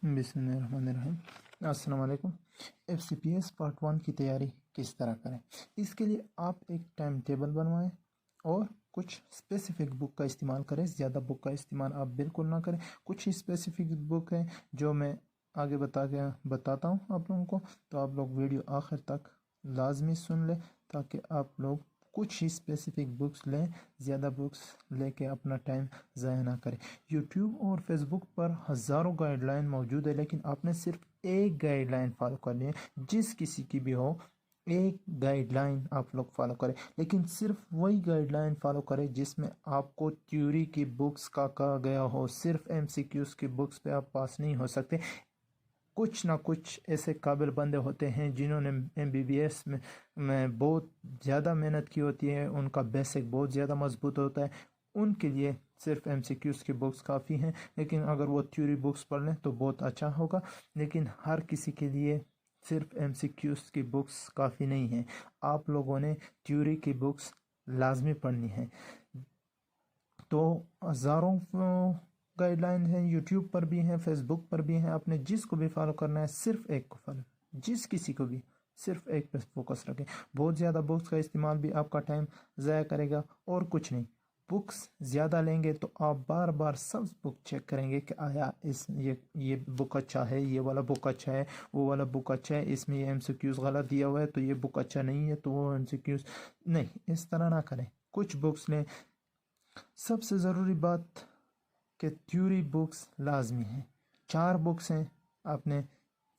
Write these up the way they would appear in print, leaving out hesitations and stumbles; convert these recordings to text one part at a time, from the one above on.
बिस्मिल्लाहिर्रहमानिर्रहीम। अस्सलाम वालेकुम। FCPS पार्ट 1 की तैयारी किस तरह करें? इसके लिए आप एक टाइम टेबल बनवाएं और कुछ स्पेसिफिक बुक का इस्तेमाल करें। ज़्यादा बुक का इस्तेमाल आप बिल्कुल ना करें। कुछ ही स्पेसिफिक बुक हैं जो मैं आगे बताता हूँ आप लोगों को, तो आप लोग वीडियो आखिर तक लाजमी सुन लें ताकि आप लोग कुछ ही स्पेसिफिक बुक्स लें, ज़्यादा बुक्स लेके अपना टाइम ज़ाया ना करें। यूट्यूब और फेसबुक पर हज़ारों गाइडलाइन मौजूद है, लेकिन आपने सिर्फ एक गाइडलाइन फॉलो करनी है। जिस किसी की भी हो, एक गाइडलाइन आप लोग फॉलो करें, लेकिन सिर्फ वही गाइडलाइन फॉलो करें जिसमें आपको थ्योरी की बुक्स का कहा गया हो। सिर्फ MCQs की बुक्स पे आप पास नहीं हो सकते। कुछ ना कुछ ऐसे काबिल बंदे होते हैं जिन्होंने MBBS में बहुत ज़्यादा मेहनत की होती है, उनका बेसिक बहुत ज़्यादा मजबूत होता है। उनके लिए सिर्फ MCQs की बुक्स काफ़ी हैं, लेकिन अगर वो थ्योरी बुक्स पढ़ लें तो बहुत अच्छा होगा। लेकिन हर किसी के लिए सिर्फ MCQs की बुक्स काफ़ी नहीं है। आप लोगों ने थ्योरी की बुक्स लाजमी पढ़नी है। तो हज़ारों गाइडलाइन हैं, यूट्यूब पर भी हैं, फेसबुक पर भी हैं। आपने जिसको भी फॉलो करना है सिर्फ एक को फॉलो, जिस किसी को भी सिर्फ एक पे फोकस रखें। बहुत ज़्यादा बुक्स का इस्तेमाल भी आपका टाइम ज़ाया करेगा और कुछ नहीं। बुक्स ज़्यादा लेंगे तो आप बार बार सब बुक चेक करेंगे कि आया ये बुक अच्छा है, ये वाला बुक अच्छा है, वो वाला बुक अच्छा है, इसमें ये MCQs गलत दिया हुआ है तो ये बुक अच्छा नहीं है, तो वो MCQs नहीं। इस तरह ना करें, कुछ बुक्स लें। सबसे ज़रूरी बात कि थ्योरी बुक्स लाजमी हैं। 4 बुक्स हैं आपने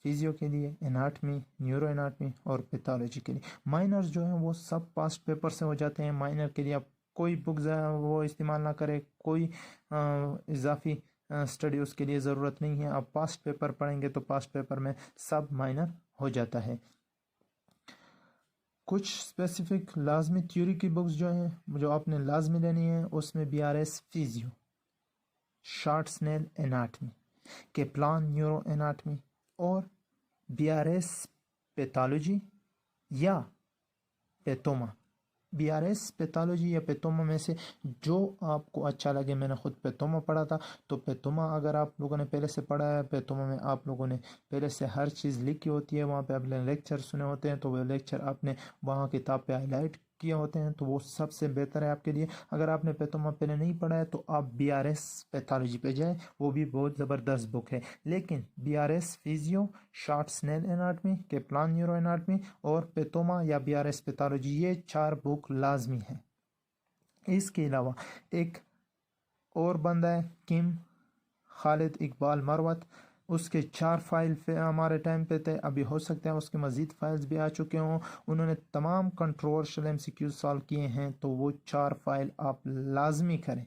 फिजियो के लिए, एनाटमी, न्यूरो एनाटमी और पैथोलॉजी के लिए। माइनर्स जो हैं वो सब पास्ट पेपर से हो जाते हैं। माइनर के लिए आप कोई बुक वो इस्तेमाल ना करें, कोई इजाफी स्टडी उसके लिए ज़रूरत नहीं है। आप पास्ट पेपर पढ़ेंगे तो पास्ट पेपर में सब माइनर हो जाता है। कुछ स्पेसिफिक लाजमी थ्योरी की बुक्स जो हैं जो आपने लाजमी लेनी है, उसमें BRS physio, short Snell anatomy, Kaplan neuro anatomy और BRS पैथोलॉजी या पैथोमा। BRS पैथोलॉजी या पैथोमा में से जो आपको अच्छा लगे। मैंने खुद पैथोमा पढ़ा था, तो पैथोमा अगर आप लोगों ने पहले से पढ़ा है, पैथोमा में आप लोगों ने पहले से हर चीज़ लिखी होती है, वहाँ पे आपने लेक्चर सुने होते हैं, तो वो लेक्चर आपने वहाँ किताब पे हाईलाइट किए होते हैं, तो वो सबसे बेहतर है आपके लिए। अगर आपने पैथोमा पहले नहीं पढ़ा है तो आप BRS पैथोलॉजी पे जाएं, वो भी बहुत ज़बरदस्त बुक है। लेकिन BRS physio, short Snell anatomy, Kaplan neuro anatomy और पैथोमा या BRS पैथोलॉजी, ये 4 बुक लाजमी है। इसके अलावा एक और बंदा है किम खालिद इकबाल मरवत, उसके 4 फाइल हमारे टाइम पे थे। अभी हो सकते हैं उसके मज़ीद फाइल्स भी आ चुके हों। उन्होंने तमाम कंट्रोवर्शियल MCQ सॉल्व किए हैं, तो वो 4 फाइल आप लाजमी करें,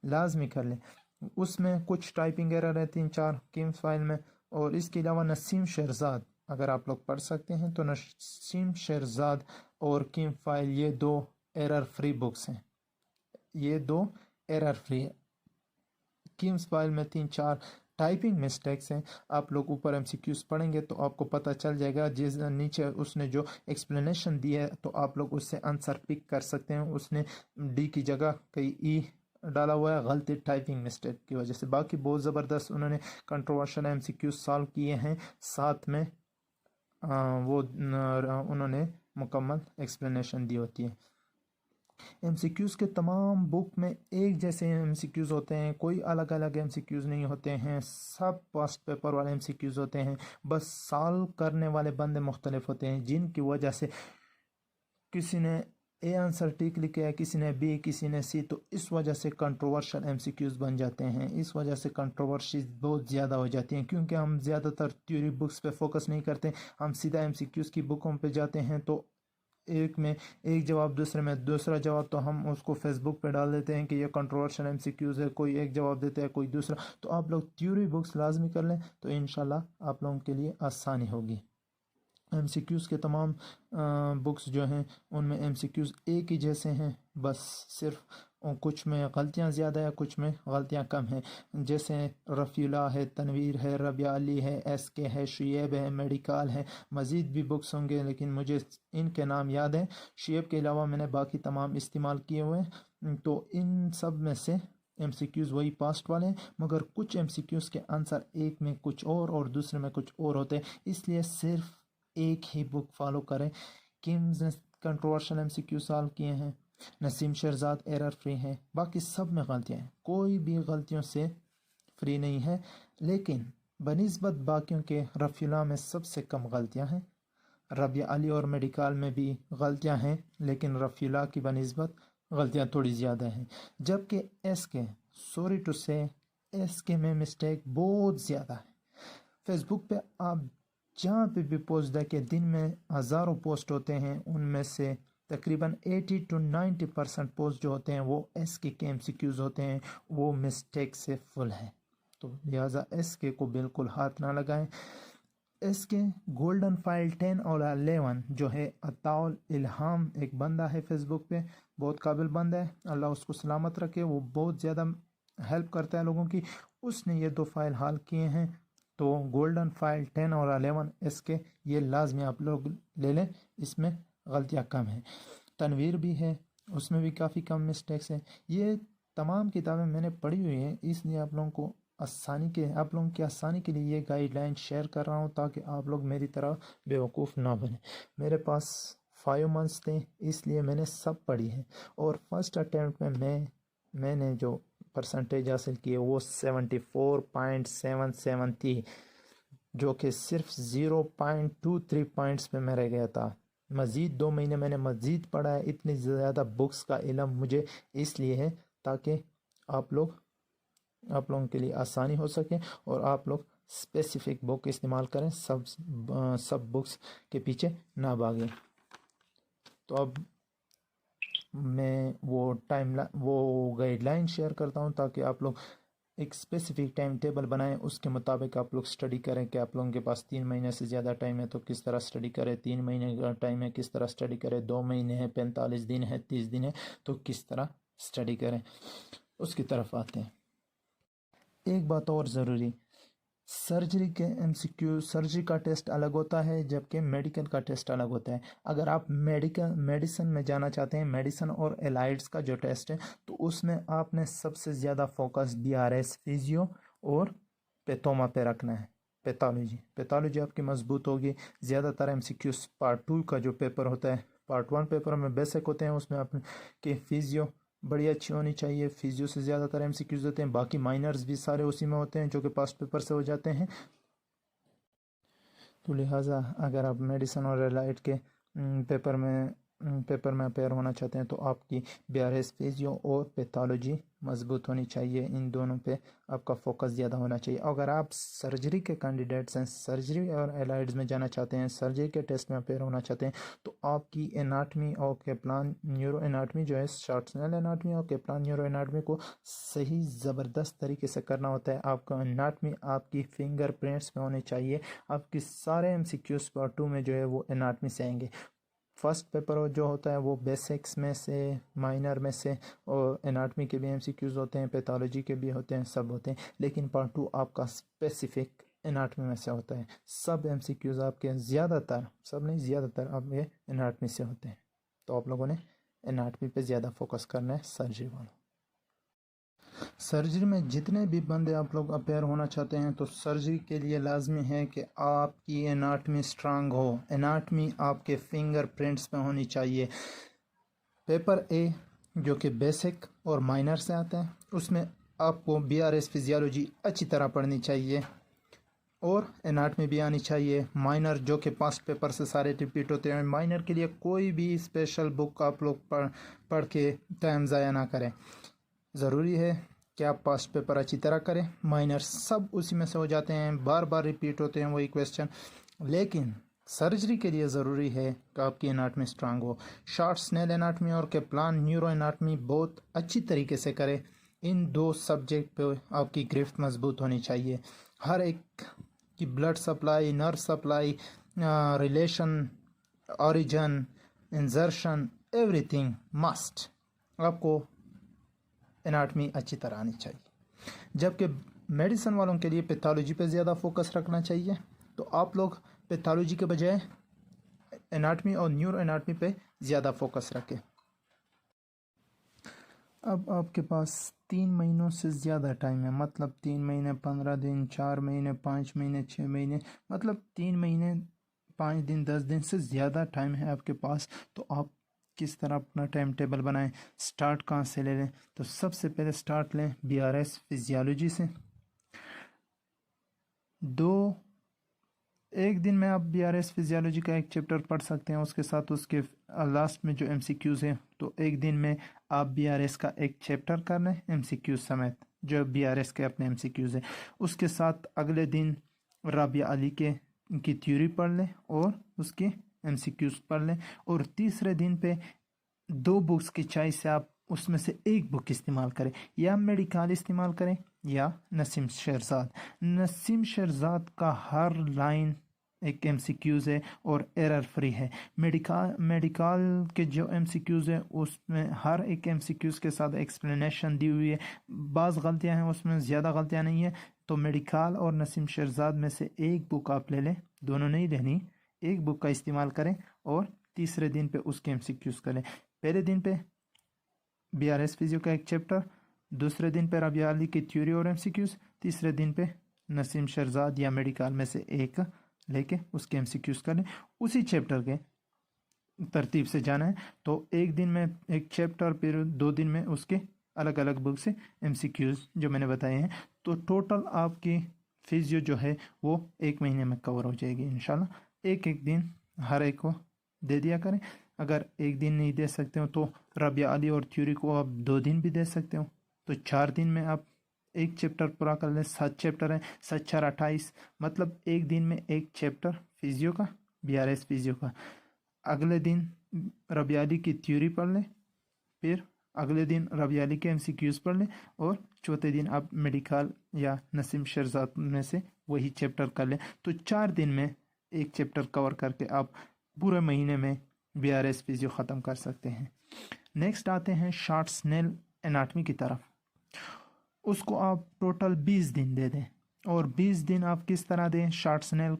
लाजमी कर लें। उसमें कुछ टाइपिंग एरर है 3-4 किम्स फाइल में। और इसके अलावा नसीम शेरज़ाद, अगर आप लोग पढ़ सकते हैं तो नसीम शेरज़ाद और किम फाइल, ये 2 एरर फ्री बुक्स हैं। ये 2 एरर फ्री है। किम्स फाइल में 3-4 टाइपिंग मिस्टेक्स हैं। आप लोग ऊपर MCQs पढ़ेंगे तो आपको पता चल जाएगा। जिस नीचे उसने जो एक्सप्लेनेशन दी है तो आप लोग उससे आंसर पिक कर सकते हैं। उसने D की जगह कई E डाला हुआ है, गलती टाइपिंग मिस्टेक की वजह से। बाकी बहुत ज़बरदस्त उन्होंने कंट्रोवर्शियल MCQs सॉल्व किए हैं, साथ में उन्होंने मुकम्मल एक्सप्लेनेशन दी होती है। MCQs के तमाम बुक में एक जैसे MCQs होते हैं, कोई अलग अलग MCQs नहीं होते हैं, सब पास्ट पेपर वाले MCQs होते हैं। बस सॉल्व करने वाले बंदे मुख्तलिफ होते हैं, जिनकी वजह से किसी ने A आंसर ठीक लिखा है, किसी ने B, किसी ने C, तो इस वजह से कंट्रोवर्शियल MCQs बन जाते हैं। इस वजह से कंट्रोवर्सी बहुत ज़्यादा हो जाती हैं, क्योंकि हम ज़्यादातर थ्योरी बुक्स पे फोकस नहीं करते, हम सीधा MCQs की बुकों पे जाते हैं। तो एक में एक जवाब, दूसरे में दूसरा जवाब, तो हम उसको फेसबुक पे डाल देते हैं कि ये कंट्रोवर्शियल MCQs है। कोई एक जवाब देता है, कोई दूसरा। तो आप लोग थ्योरी बुक्स लाजमी कर लें तो इंशाल्लाह आप लोगों के लिए आसानी होगी। MCQs के तमाम बुक्स जो हैं उनमें MCQs एक ही जैसे हैं, बस सिर्फ कुछ में गलतियां ज़्यादा है, कुछ में गलतियां कम हैं। जैसे रफ़ीला है, तनवीर है, रबिया अली है, SK है, शुएब है, मेडिकल है, मज़ीद भी बुक्स होंगे लेकिन मुझे इनके नाम याद हैं। शुएब के अलावा मैंने बाकी तमाम इस्तेमाल किए हुए हैं। तो इन सब में से MCQs वही पास्ट वाले हैं, मगर कुछ MCQs के आंसर एक में कुछ और दूसरे में कुछ और होते हैं, इसलिए सिर्फ एक ही बुक फॉलो करें। किम्स ने कंट्रोवर्शियल MCQ सॉल्व किए हैं, नसीम शहजाद एरर फ्री हैं, बाकी सब में गलतियाँ हैं, कोई भी गलतियों से फ्री नहीं है। लेकिन बनिस्बत बाकियों के रफ़ीला में सबसे कम गलतियाँ हैं। रबिया अली और मेडिकल में भी गलतियाँ हैं, लेकिन रफ़ीला की बनिस्बत गलतियाँ थोड़ी ज़्यादा हैं। जबकि SK, सॉरी टू से, SK में मिस्टेक बहुत ज़्यादा है। फेसबुक पे आप जहाँ पे भी पोस्ट देखें, दिन में हज़ारों पोस्ट होते हैं, उनमें से तकरीबन 80 to 90% पोस्ट जो होते हैं वो SK के MCQs होते हैं, वो मिस्टेक से फुल है। तो लिहाजा SK को बिल्कुल हाथ ना लगाएं। SK गोल्डन फाइल 10 और 11 जो है, अताउल इल्हाम एक बंदा है फेसबुक पे, बहुत काबिल बंदा है, अल्लाह उसको सलामत रखे, वो बहुत ज़्यादा हेल्प करता है लोगों की। उसने ये 2 फाइल हाल किए हैं, तो गोल्डन फाइल 10 और 11 SK ये लाजमी आप लोग ले लें, इसमें गलतियाँ कम हैं। तनवीर भी है, उसमें भी काफ़ी कम मिस्टेक्स हैं। ये तमाम किताबें मैंने पढ़ी हुई हैं, इसलिए आप लोगों की आसानी के लिए ये गाइडलाइन शेयर कर रहा हूँ, ताकि आप लोग मेरी तरह बेवकूफ़ ना बने। मेरे पास 5 मंथ्स थे, इसलिए मैंने सब पढ़ी है, और फर्स्ट अटैम्प्ट में मैंने जो परसेंटेज हासिल की है वो 74.77 थी, जो कि सिर्फ 0.23 पॉइंट्स पे मैं रह गया था। मज़ीद 2 महीने मैंने मज़ीद पढ़ा है। इतनी ज़्यादा बुक्स का इल्म मुझे इसलिए है ताकि आप लोगों के लिए आसानी हो सके, और आप लोग स्पेसिफिक बुक इस्तेमाल करें, सब बुक्स के पीछे ना भागें। तो अब मैं वो गाइडलाइन शेयर करता हूँ, ताकि आप लोग एक स्पेसिफिक टाइम टेबल बनाएं, उसके मुताबिक आप लोग स्टडी करें। कि आप लोगों के पास 3 महीने से ज़्यादा टाइम है तो किस तरह स्टडी करें, 3 महीने का टाइम है किस तरह स्टडी करें, 2 महीने है, 45 दिन है, 30 दिन है, तो किस तरह स्टडी करें, उसकी तरफ आते हैं। एक बात और ज़रूरी, सर्जरी के MCQ, सर्जरी का टेस्ट अलग होता है, जबकि मेडिकल का टेस्ट अलग होता है। अगर आप मेडिसिन में जाना चाहते हैं, मेडिसिन और एलाइड्स का जो टेस्ट है, तो उसमें आपने सबसे ज़्यादा फोकस BRS फिजियो और पैथोमा पे रखना है। पैथोलॉजी आपकी मजबूत होगी। ज़्यादातर MCQ पार्ट 2 का जो पेपर होता है, पार्ट 1 पेपर में बेसिक होते हैं, उसमें आपके फिजियो बड़ी अच्छी होनी चाहिए। फिजियो से ज़्यादातर MCQs होते हैं, बाकी माइनर्स भी सारे उसी में होते हैं जो कि पास्ट पेपर से हो जाते हैं। तो लिहाजा अगर आप मेडिसिन और एलाइड के पेपर में अपेयर होना चाहते हैं, तो आपकी BRS फिजियो और पैथोलॉजी मजबूत होनी चाहिए। इन दोनों पे आपका फोकस ज़्यादा होना चाहिए। अगर आप सर्जरी के कैंडिडेट्स हैं, सर्जरी और एलाइड्स में जाना चाहते हैं, सर्जरी के टेस्ट में अपेयर होना चाहते हैं, तो आपकी एनाटमी और केप्लान न्यूरो एनाटमी जो है, शॉर्ट्सनेल एनाटमी और केप्लान न्यूरो एनाटमी को सही ज़बरदस्त तरीके से करना होता है। आपका एनाटमी आपकी फिंगर प्रिंट्स में होनी चाहिए। आपकी सारे MCQs पार्ट 2 में जो है वो एनाटमी से आएंगे। फर्स्ट पेपर जो होता है वो बेसिक्स में से, माइनर में से, और एनाटमी के भी MCQs होते हैं, पैथोलॉजी के भी होते हैं, सब होते हैं। लेकिन पार्ट 2 आपका स्पेसिफिक एनाटमी में से होता है। सब MCQs आपके ज़्यादातर, सब नहीं ज़्यादातर, अब ये एनाटमी से होते हैं। तो आप लोगों ने एनाटमी पे ज़्यादा फोकस करना है सर्जरी वालों। सर्जरी में जितने भी बंदे आप लोग अपेयर होना चाहते हैं, तो सर्जरी के लिए लाजमी है कि आपकी एनाटमी स्ट्रांग हो। एनाटमी आपके फिंगर प्रिंट्स में होनी चाहिए। पेपर A जो कि बेसिक और माइनर से आता है, उसमें आपको BRS फिजियोलॉजी अच्छी तरह पढ़नी चाहिए, और एनाटमी भी आनी चाहिए। माइनर जो कि पास्ट पेपर से सारे रिपीट होते हैं, माइनर के लिए कोई भी स्पेशल बुक आप लोग पढ़ के टाइम ज़ाया ना करें। ज़रूरी है कि आप पास्ट पेपर अच्छी तरह करें। माइनर सब उसी में से हो जाते हैं, बार बार रिपीट होते हैं वही क्वेश्चन। लेकिन सर्जरी के लिए ज़रूरी है कि आपकी एनाटमी स्ट्रांग हो। शॉर्ट स्नेल एनाटमी और केप्लान न्यूरो एनाटमी बहुत अच्छी तरीके से करें। इन 2 सब्जेक्ट पे आपकी गिरफ्त मजबूत होनी चाहिए। हर एक की blood supply, nerve supply, relation, origin, इंजर्शन, everything must आपको एनाटमी अच्छी तरह आनी चाहिए। जबकि मेडिसिन वालों के लिए पैथोलॉजी पे ज़्यादा फोकस रखना चाहिए। तो आप लोग पैथोलॉजी के बजाय एनाटमी और न्यूरो एनाटमी पे ज़्यादा फोकस रखें। اب آپ کے پاس 3 مہینوں سے زیادہ ٹائم ہے، مطلب 3 مہینے 15 دن، 4 مہینے 5 مہینے 6 مہینے، مطلب 3 مہینے 5 دن 10 دن سے زیادہ ٹائم ہے آپ کے پاس۔ تو آپ کس طرح اپنا ٹائم ٹیبل بنائیں، سٹارٹ کہاں سے لے لیں؟ تو سب سے پہلے سٹارٹ لیں BRS فزیالوجی سے۔ ایک دن میں آپ BRS فزیالوجی کا ایک چیپٹر پڑھ سکتے ہیں، اس کے ساتھ اس کے لاسٹ میں جو MCQs ہیں، تو ایک دن میں آپ BRS کا ایک چیپٹر کر لیں MCQs سمیت، جو BRS کے اپنے MCQs ہیں۔ اس کے ساتھ اگلے دن رابعہ علی کی تھیوری پڑھ لیں اور اس کے MCQs پڑھ لیں، اور تیسرے دن پہ 2 بکس کی چوائس سے آپ اس میں سے ایک بک استعمال کریں، یا میڈیکال استعمال کریں یا نسیم شہرزاد۔ نسیم شہرزاد کا ہر لائن ایک MCQs ہے اور ایرر فری ہے۔ میڈیکال کے جو MCQs ہیں اس میں ہر ایک MCQs کے ساتھ ایکسپلینیشن دی ہوئی ہے، بعض غلطیاں ہیں اس میں، زیادہ غلطیاں نہیں ہیں۔ تو میڈیکال اور نسیم شہرزاد میں سے ایک بک آپ لے لیں، دونوں نہیں لینی، ایک بک کا استعمال کریں، اور تیسرے دن پہ اس کے MCQs کریں۔ پہلے دن پہ BRS فزیو کا ایک چیپٹر، دوسرے دن پہ رابعہ علی کی تھیوری اور MCQs، تیسرے دن پہ نسیم شہرزاد یا میڈیکال میں سے ایک لے کے اس کے MCQs کریں، اسی چیپٹر کے ترتیب سے جانا ہے۔ تو ایک دن میں ایک چیپٹر، پھر 2 دن میں اس کے الگ الگ بک سے MCQs جو میں نے بتائے ہیں۔ تو ٹوٹل آپ کی فزیو جو ہے وہ 1 مہینے میں کور ہو جائے گی انشاءاللہ۔ ایک دن ہر ایک کو دے دیا کریں، اگر ایک دن نہیں دے سکتے ہو تو رابعہ علی اور تھیوری کو آپ 2 دن بھی دے سکتے ہو، تو 4 دن میں آپ ایک چیپٹر پورا کر لیں۔ 7 چیپٹر ہیں، 7 4 28، مطلب ایک دن میں ایک چیپٹر فزیو کا، BRS فزیو کا۔ اگلے دن رابعہ علی کی تھیوری پڑھ لیں، پھر اگلے دن رابعہ علی کے MCQs پڑھ لیں، اور چوتھے دن آپ میڈیکل یا نسیم شہرزاد میں سے وہی چیپٹر کر لیں۔ تو 4 دن میں ایک چیپٹر کور کر کے آپ پورے مہینے میں BRS فزیو ختم کر سکتے ہیں۔ نیکسٹ آتے ہیں شارٹ سنیل اناٹمی کی طرف۔ اس کو آپ ٹوٹل 20 دن دے دیں، اور 20 دن آپ کس طرح دیں؟ شارٹ سنیل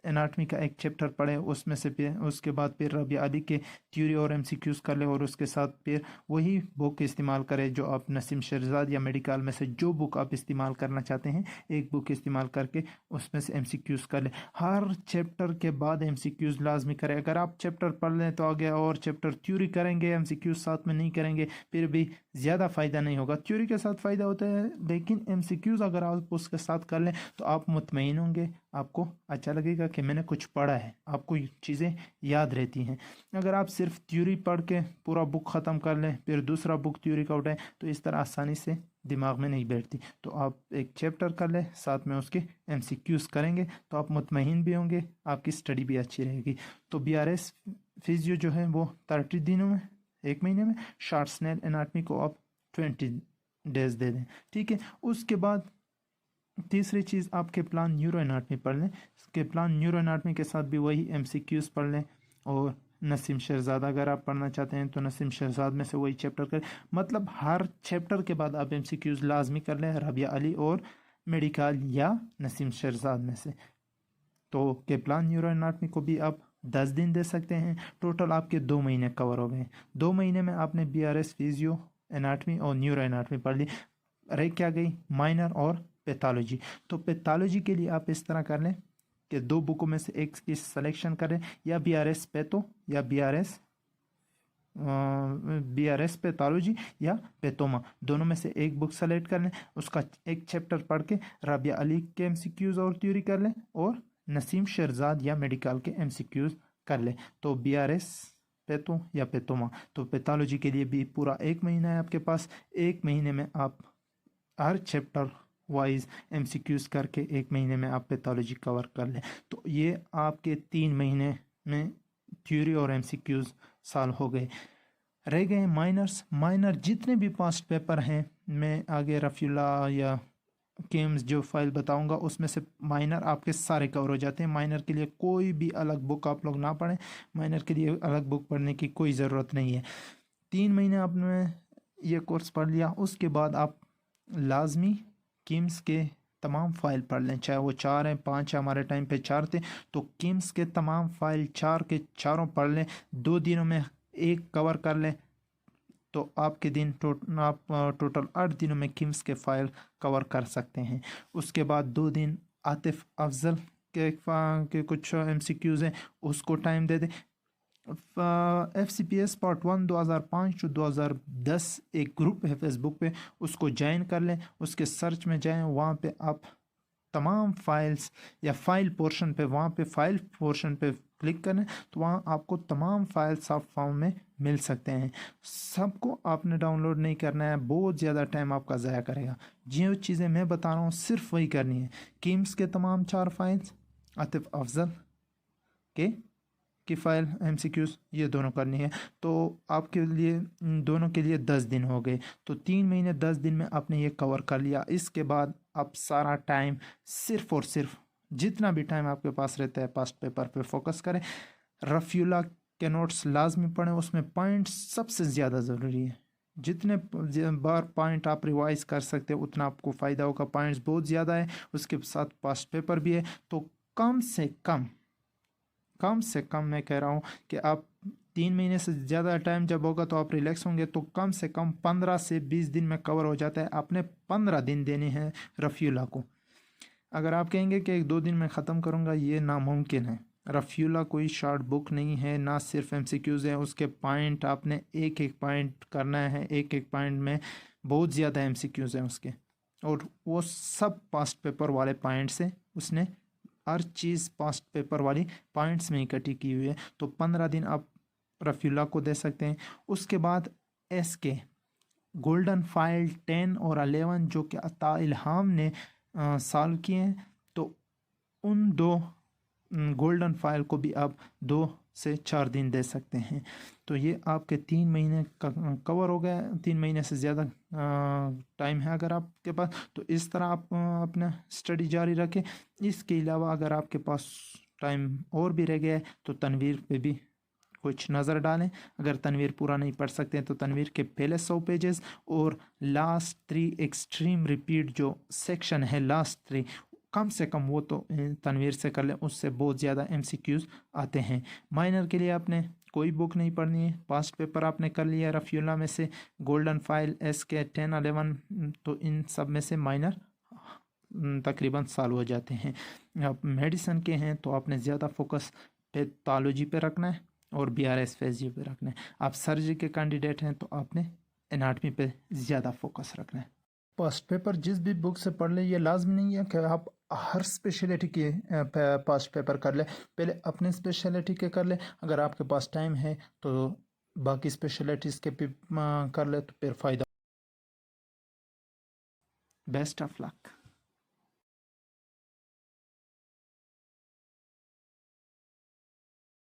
اناٹمی کا ایک چیپٹر پڑھیں، اس میں سے پھر اس کے بعد پھر رابعہ علی کے تھیوری اور MCQs کر لیں، اور اس کے ساتھ پھر وہی بک استعمال کریں جو آپ نسیم شہرزاد یا میڈیکل میں سے جو بک آپ استعمال کرنا چاہتے ہیں، ایک بک استعمال کر کے اس میں سے MCQs کر لیں۔ ہر چیپٹر کے بعد MCQs لازمی کریں۔ اگر آپ چیپٹر پڑھ لیں تو آگے اور چیپٹر تھیوری کریں گے، MCQs ساتھ میں نہیں کریں گے، پھر بھی زیادہ فائدہ نہیں ہوگا۔ تھیوری کے ساتھ فائدہ ہوتا ہے، لیکن MCQs اگر آپ اس کے ساتھ کر لیں تو آپ مطمئن ہوں گے، آپ کو اچھا لگے گا کہ میں نے کچھ پڑھا ہے، آپ کو چیزیں یاد رہتی ہیں۔ اگر آپ صرف تھیوری پڑھ کے پورا بک ختم کر لیں، پھر دوسرا بک تھیوری کا اٹھائیں، تو اس طرح آسانی سے دماغ میں نہیں بیٹھتی۔ تو آپ ایک چیپٹر کر لیں، ساتھ میں اس کے MCQs کریں گے، تو آپ مطمئن بھی ہوں گے، آپ کی اسٹڈی بھی اچھی رہے گی۔ تو BRS فزیو جو ہے وہ 30 دنوں میں، 1 مہینے میں، شارٹ سنیل اناٹمی کو آپ 20 ڈیز دے دیں، ٹھیک ہے۔ اس کے بعد تیسری چیز، آپ کے پلان نیورو اناٹمی پڑھ لیں۔ اس کے پلان نیورو اناٹمی کے ساتھ بھی وہی MCQs پڑھ لیں، اور نسیم شہرزاد اگر آپ پڑھنا چاہتے ہیں تو نسیم شہرزاد میں سے وہی چیپٹر کریں، مطلب ہر چیپٹر کے بعد آپ MCQs لازمی کر لیں، رابعہ علی اور میڈیکل یا نسیم شہرزاد میں سے۔ تو کے پلان نیورو اناٹمی کو بھی آپ 10 دن دے سکتے ہیں۔ ٹوٹل آپ کے 2 مہینے کور ہو گئے۔ 2 مہینے میں آپ نے BRS فزیو اناٹمی اور نیورو اناٹمی پڑھ لی۔ رہ کیا گئی؟ مائنر اور پیتھالوجی۔ تو پیتھالوجی کے لیے آپ اس طرح کر لیں کہ 2 بکوں میں سے ایک کی سلیکشن کریں، یا BRS پیتھو یا BRS پیتھالوجی یا پیتوما، دونوں میں سے ایک بک سلیکٹ کر لیں، اس کا ایک چیپٹر پڑھ کے رابعہ علی کے MCQs اور تھیوری کر لیں، اور نسیم شہرزاد یا میڈیکل کے MCQs کر لیں۔ تو BRS پیتھو یا پیتوما۔ تو پیتھالوجی کے لیے بھی پورا 1 مہینہ ہے آپ کے پاس۔ 1 مہینے میں آپ ہر چیپٹر وائز MCQs کر کے 1 مہینے میں آپ پیتھالوجی کور کر لیں۔ تو یہ آپ کے 3 مہینے میں تھیوری اور MCQs سال ہو گئے۔ رہ گئے مائنرز۔ مائنر جتنے بھی پاسٹ پیپر ہیں، میں آگے رفیع اللہ یا کیمز جو فائل بتاؤں گا اس میں سے مائنر آپ کے سارے کور ہو جاتے ہیں۔ مائنر کے لیے کوئی بھی الگ بک آپ لوگ نہ پڑھیں، مائنر کے لیے الگ بک پڑھنے کی کوئی ضرورت نہیں ہے۔ 3 مہینے آپ نے یہ کورس پڑھ لیا، اس کے بعد آپ لازمی کیمز کے تمام فائل پڑھ لیں، چاہے وہ 4 ہیں 5 ہیں، ہمارے ٹائم پہ 4 تھے، تو کیمز کے تمام فائل 4 کے چاروں پڑھ لیں۔ 2 دنوں میں ایک کور کر لیں، तो आपके दिन आप टोटल 8 दिनों में किम्स के फाइल कवर कर सकते हैं। उसके बाद 2 दिन आतिफ अफजल के कुछ MCQs हैं, उसको टाइम दे दें। FCPS पार्ट 1 2005 टू 2010 एक ग्रुप है फेसबुक पे, उसको ज्वाइन कर लें। उसके सर्च में जाएं, वहाँ पे आप तमाम फाइल्स या फाइल पोर्शन पे, वहाँ पे फाइल पोर्शन पे क्लिक करें तो वहाँ आपको तमाम फाइल्स आप फॉर्म में मिल सकते हैं। सबको आपने डाउनलोड नहीं करना है, बहुत ज़्यादा टाइम आपका ज़ाया करेगा। जो चीज़ें मैं बता रहा हूँ सिर्फ वही करनी है। किम्स के तमाम 4 फाइल्स, आतिफ अफजल के की फ़ाइल MCQs, ये दोनों करनी है। तो आपके लिए दोनों के लिए 10 दिन हो गए, तो 3 महीने 10 दिन में आपने ये कवर कर लिया। इसके बाद आप सारा टाइम सिर्फ और सिर्फ जितना भी टाइम आपके पास रहता है पास्ट पेपर पे फोकस करें। रफ़ीउल्लाह के नोट्स लाजमी पढ़ें, उसमें पॉइंट सबसे ज़्यादा ज़रूरी है। जितने बार पॉइंट आप रिवाइज कर सकते हैं उतना आपको फ़ायदा होगा। पॉइंट्स बहुत ज़्यादा है, उसके साथ पास्ट पेपर भी है, तो कम से कम मैं कह रहा हूँ कि आप 3 महीने से ज़्यादा टाइम जब होगा तो आप रिलैक्स होंगे, तो कम से कम 15 से 20 दिन में कवर हो जाता है। आपने 15 दिन देने हैं रफ़ीउल्लाह को। अगर आप कहेंगे कि 1-2 दिन में ख़त्म करूँगा, ये नामुमकिन है। रफ़ीउल्लाह कोई शॉर्ट बुक नहीं है, ना सिर्फ MCQs हैं, उसके पॉइंट आपने एक एक पॉइंट करना है। एक एक पॉइंट में बहुत ज़्यादा MCQs हैं उसके, और वो सब पास्ट पेपर वाले पॉइंट से उसने हर चीज़ पास्ट पेपर वाली पॉइंट्स में इकट्ठी की हुई है। तो 15 दिन आप रफ़ीउल्लाह को दे सकते हैं। उसके बाद SK गोल्डन फाइल 10 और 11 जो कि अता इल्हाम ने सॉल्व किए हैं, तो उन 2 गोल्डन फाइल को भी आप 2 से 4 दिन दे सकते हैं। तो ये आपके 3 महीने का कवर हो गया। 3 महीने से ज़्यादा टाइम है अगर आपके पास, तो इस तरह आप अपना स्टडी जारी रखें। इसके अलावा अगर आपके पास टाइम और भी रह गया है तो तनवीर पे भी कुछ नज़र डालें। अगर तनवीर पूरा नहीं पढ़ सकते हैं तो तनवीर के पहले 100 पेजेस और लास्ट 3 एक्सट्रीम रिपीट जो सेक्शन है, लास्ट 3 कम से कम वो तो तनवीर से कर लें, उससे बहुत ज़्यादा MCQs आते हैं। माइनर के लिए आपने कोई बुक नहीं पढ़नी है, पास्ट पेपर आपने कर लिया रफ़ीउल्लाह में से, गोल्डन फाइल SK 10 11, तो इन सब में से माइनर तकरीबन सॉल्व हो जाते हैं। आप मेडिसिन के हैं तो आपने ज़्यादा फोकस पैथोलॉजी पे रखना है और BRS फेजियो पे रखना है। आप सर्जरी के कैंडिडेट हैं तो आपने एनाटमी पे ज़्यादा फोकस रखना है। पास्ट पेपर जिस भी बुक से पढ़ ले, ये लाजमी नहीं है कि आप हर स्पेशलिटी के पास्ट पेपर कर ले। पहले अपने स्पेशलिटी के कर ले, अगर आपके पास टाइम है तो बाकी स्पेशलिटीज़ के भी कर ले, तो फिर फ़ायदा। Best of luck.